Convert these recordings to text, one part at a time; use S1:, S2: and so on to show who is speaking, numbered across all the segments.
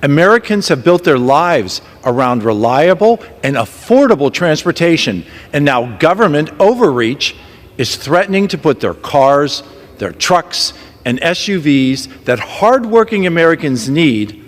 S1: Americans have built their lives around reliable and affordable transportation, and now government overreach is threatening to put their cars, their trucks, and SUVs that hardworking Americans need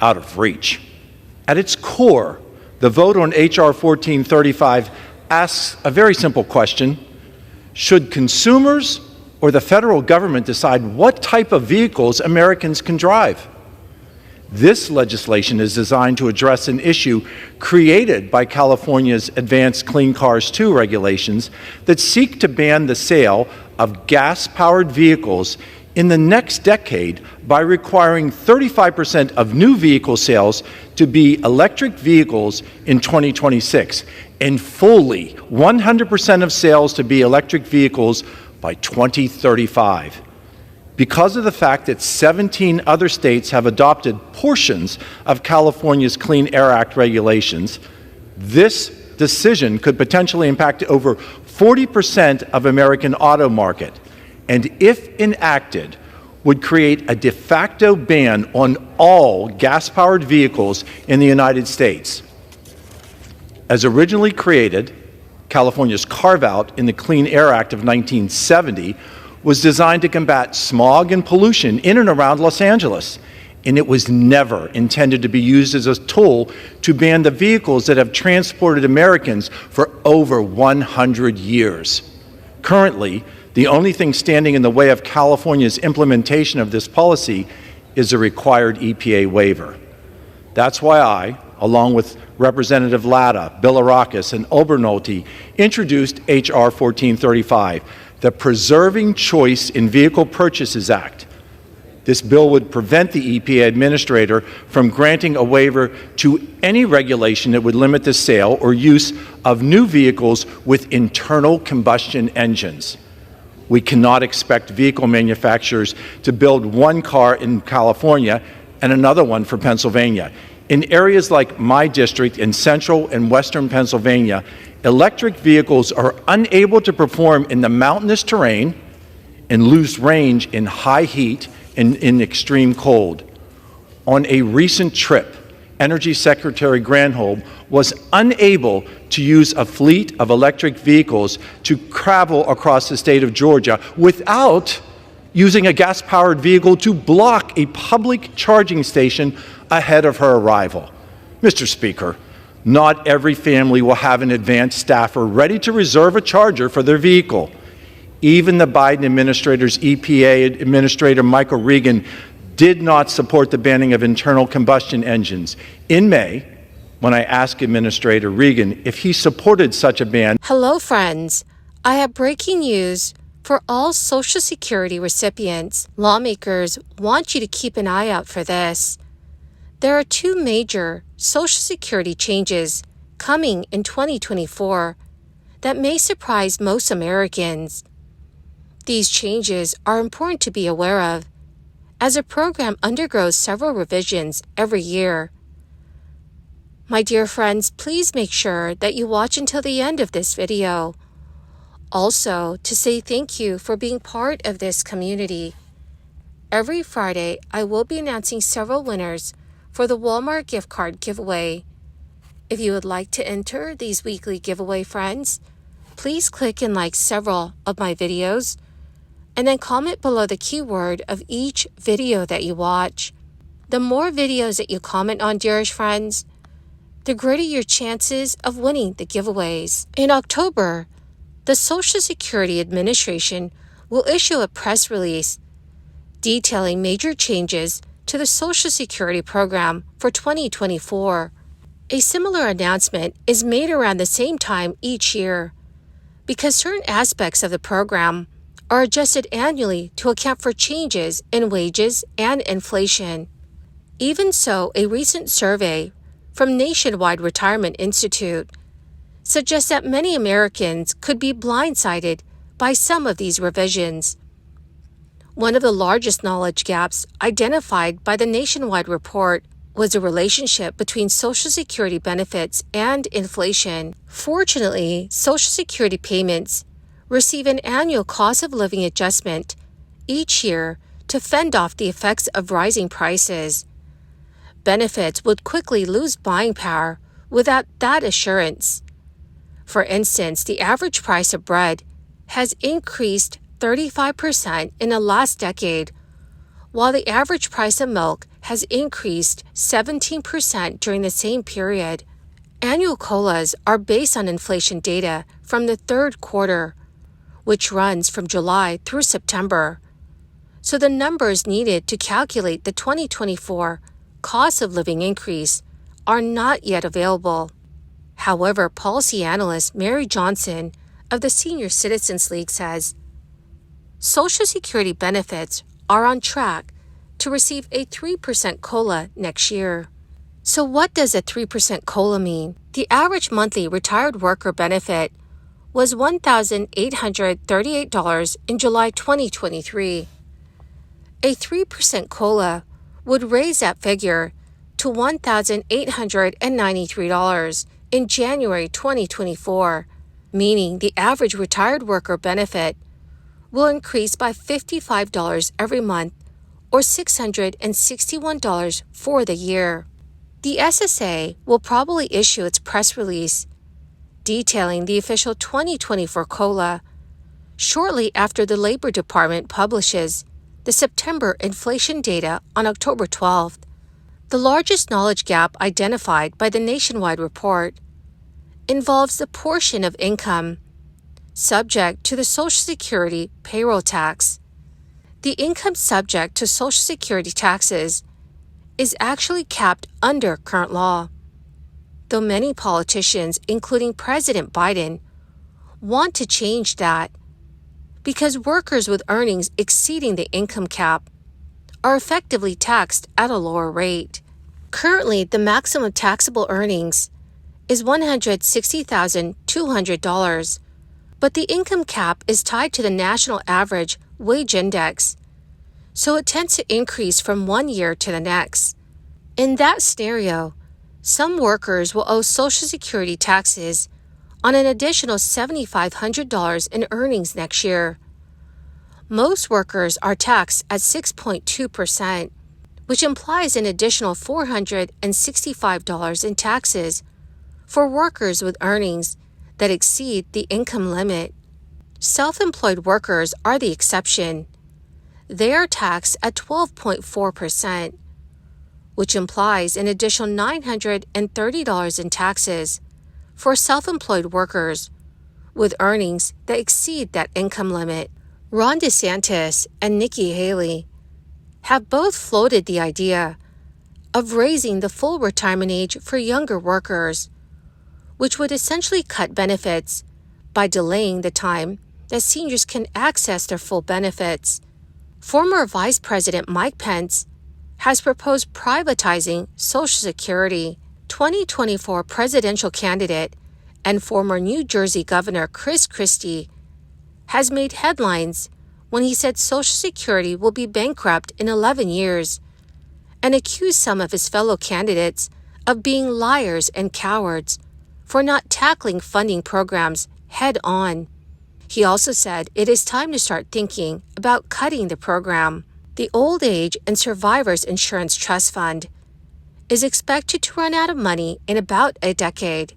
S1: out of reach. At its core, the vote on H.R. 1435 asks a very simple question: should consumers or the federal government decide what type of vehicles Americans can drive? This legislation is designed to address an issue created by California's Advanced Clean Cars 2 regulations that seek to ban the sale of gas-powered vehicles in the next decade by requiring 35% of new vehicle sales to be electric vehicles in 2026 and fully 100% of sales to be electric vehicles by 2035. Because of the fact that 17 other states have adopted portions of California's Clean Air Act regulations, this decision could potentially impact over 40% of American auto market, and if enacted, would create a de facto ban on all gas-powered vehicles in the United States. As originally created, California's carve-out in the Clean Air Act of 1970 was designed to combat smog and pollution in and around Los Angeles, and it was never intended to be used as a tool to ban the vehicles that have transported Americans for over 100 years. Currently, the only thing standing in the way of California's implementation of this policy is a required EPA waiver. That's why I, along with Representative Latta, Bilirakis, and Obernolte, introduced H.R. 1435, the Preserving Choice in Vehicle Purchases Act. This bill would prevent the EPA administrator from granting a waiver to any regulation that would limit the sale or use of new vehicles with internal combustion engines. We cannot expect vehicle manufacturers to build one car in California and another one for Pennsylvania. In areas like my district in central and western Pennsylvania, electric vehicles are unable to perform in the mountainous terrain and lose range in high heat and in extreme cold. On a recent trip, Energy Secretary Granholm was unable to use a fleet of electric vehicles to travel across the state of Georgia without using a gas-powered vehicle to block a public charging station ahead of her arrival. Mr. Speaker, not every family will have an advanced staffer ready to reserve a charger for their vehicle. Even the Biden administrator's EPA Administrator Michael Regan did not support the banning of internal combustion engines. In May, when I asked Administrator Regan if he supported such a ban.
S2: Hello, friends. I have breaking news for all Social Security recipients. Lawmakers want you to keep an eye out for this. There are two major Social Security changes coming in 2024 that may surprise most Americans. These changes are important to be aware of, as a program undergoes several revisions every year. My dear friends, please make sure that you watch until the end of this video. Also, to say thank you for being part of this community. Every Friday, I will be announcing several winners for the Walmart gift card giveaway. If you would like to enter these weekly giveaway, friends, please click and like several of my videos, and then comment below the keyword of each video that you watch. The more videos that you comment on, dearest friends, the greater your chances of winning the giveaways. In October, the Social Security Administration will issue a press release detailing major changes to the Social Security program for 2024. A similar announcement is made around the same time each year because certain aspects of the program are adjusted annually to account for changes in wages and inflation. Even so, a recent survey from Nationwide Retirement Institute suggests that many Americans could be blindsided by some of these revisions. One of the largest knowledge gaps identified by the Nationwide report was the relationship between Social Security benefits and inflation. Fortunately, Social Security payments receive an annual cost of living adjustment each year to fend off the effects of rising prices. benefits would quickly lose buying power without that assurance. For instance, the average price of bread has increased 35% in the last decade, while the average price of milk has increased 17% during the same period. Annual COLAs are based on inflation data from the third quarter, which runs from July through September. So the numbers needed to calculate the 2024 cost of living increase are not yet available. However, policy analyst Mary Johnson of the Senior Citizens League says, Social Security benefits are on track to receive a 3% COLA next year. So what does a 3% COLA mean? The average monthly retired worker benefit was $1,838 in July 2023. A 3% COLA would raise that figure to $1,893 in January 2024, meaning the average retired worker benefit will increase by $55 every month or $661 for the year. The SSA will probably issue its press release detailing the official 2024 COLA shortly after the Labor Department publishes the September inflation data on October 12th. The largest knowledge gap identified by the nationwide report involves the portion of income subject to the Social Security payroll tax. The income subject to Social Security taxes is actually capped under current law, though many politicians, including President Biden, want to change that because workers with earnings exceeding the income cap are effectively taxed at a lower rate. Currently, the maximum taxable earnings is $160,200, but the income cap is tied to the national average wage index, so it tends to increase from one year to the next. In that scenario, some workers will owe Social Security taxes on an additional $7,500 in earnings next year. Most workers are taxed at 6.2%, which implies an additional $465 in taxes for workers with earnings that exceed the income limit. Self-employed workers are the exception. They are taxed at 12.4%, which implies an additional $930 in taxes for self-employed workers with earnings that exceed that income limit. Ron DeSantis and Nikki Haley have both floated the idea of raising the full retirement age for younger workers, which would essentially cut benefits by delaying the time that seniors can access their full benefits. Former Vice President Mike Pence has proposed privatizing Social Security. 2024 presidential candidate and former New Jersey Governor Chris Christie has made headlines when he said Social Security will be bankrupt in 11 years and accused some of his fellow candidates of being liars and cowards for not tackling funding programs head on. He also said it is time to start thinking about cutting the program. The Old Age and Survivors Insurance Trust Fund is expected to run out of money in about a decade,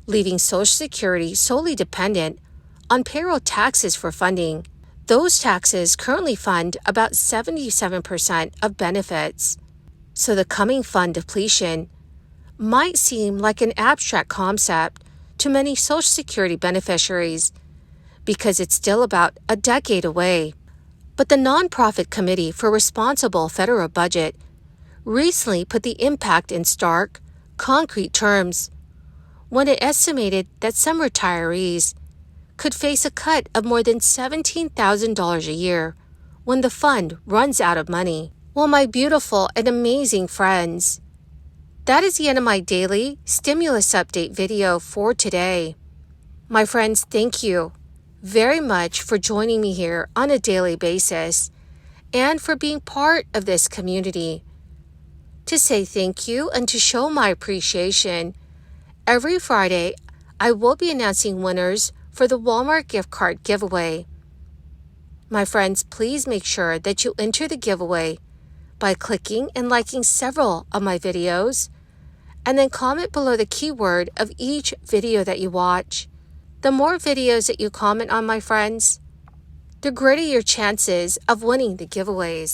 S2: leaving Social Security solely dependent on payroll taxes for funding. Those taxes currently fund about 77% of benefits, so the coming fund depletion might seem like an abstract concept to many Social Security beneficiaries because it's still about a decade away. But the Nonprofit Committee for Responsible Federal Budget recently put the impact in stark, concrete terms when it estimated that some retirees could face a cut of more than $17,000 a year when the fund runs out of money. Well, my beautiful and amazing friends, that is the end of my daily stimulus update video for today. My friends, thank you very much for joining me here on a daily basis and for being part of this community. To say thank you and to show my appreciation, every Friday I will be announcing winners for the Walmart gift card giveaway. My friends, please make sure that you enter the giveaway by clicking and liking several of my videos, and then comment below the keyword of each video that you watch. The more videos that you comment on, my friends, the greater your chances of winning the giveaways.